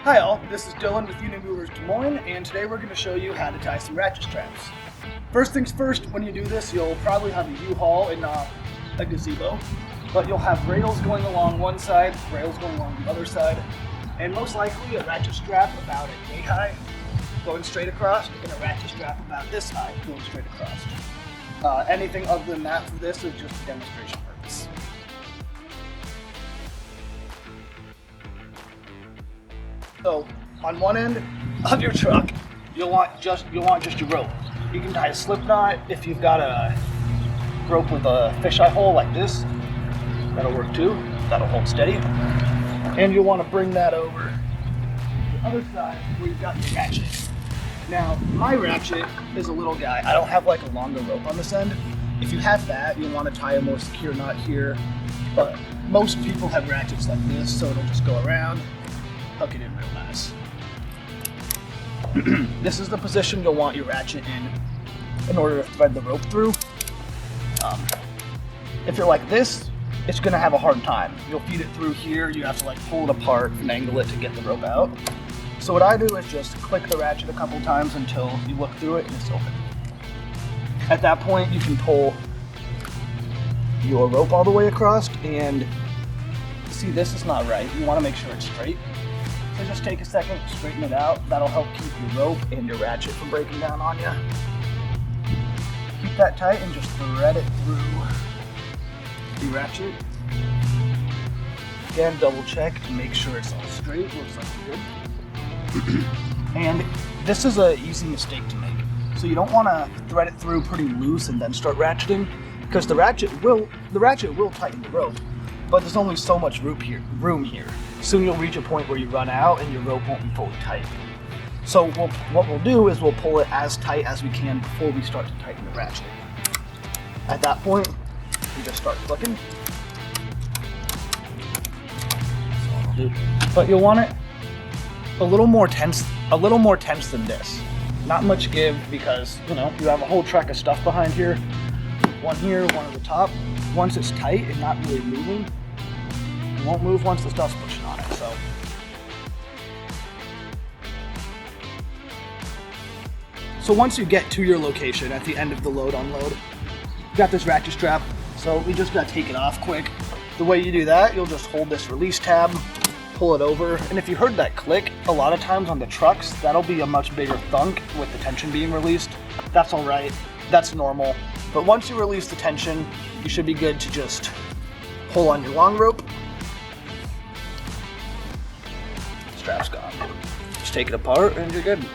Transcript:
Hi all, this is Dylan with UniMovers Des Moines, and today we're going to show you how to tie some ratchet straps. First things first, when you do this, you'll probably have a U-Haul and not a gazebo, but you'll have rails going along one side, rails going along the other side, and most likely a ratchet strap about a yay high going straight across, and a ratchet strap about this high going straight across. Anything other than that for this is just a demonstration purpose. So on one end of your truck, you'll want just your rope. You can tie a slip knot if you've got a rope with a fisheye hole like this. That'll work too. That'll hold steady. And you'll want to bring that over to the other side where you've got your ratchet. Now, my ratchet is a little guy. I don't have like a longer rope on this end. If you have that, you'll want to tie a more secure knot here. But most people have ratchets like this, so it'll just go around. Hook it in real nice. This is the position you'll want your ratchet in order to thread the rope through. If you're like this, it's gonna have a hard time. You'll feed it through here, you have to like pull it apart and angle it to get the rope out. So what I do is just click the ratchet a couple times until you look through it and it's open. At that point, you can pull your rope all the way across, and see, this is not right. You wanna make sure it's straight. So just take a second, straighten it out. That'll help keep your rope and your ratchet from breaking down on you. Keep that tight and just thread it through the ratchet. Again, double check to make sure it's all straight. Looks like we're good. And this is an easy mistake to make. So you don't want to thread it through pretty loose and then start ratcheting, because the ratchet will tighten the rope, but there's only so much room here. Soon you'll reach a point where you run out and your rope won't be fully tight. So what we'll do is we'll pull it as tight as we can before we start to tighten the ratchet. At that point, we just start flicking. But you'll want it a little more tense than this. Not much give, because you have a whole track of stuff behind here. One here, one at the top. Once it's tight and not really moving, it won't move once the stuff's pushing on it. So once you get to your location at the end of the load unload, you got this ratchet strap, so we just gotta take it off quick. The way you do that, you'll just hold this release tab, pull it over, and if you heard that click, a lot of times on the trucks, that'll be a much bigger thunk with the tension being released. That's all right, that's normal. But once you release the tension, you should be good to just pull on your long rope. Strap's gone. Just take it apart and you're good.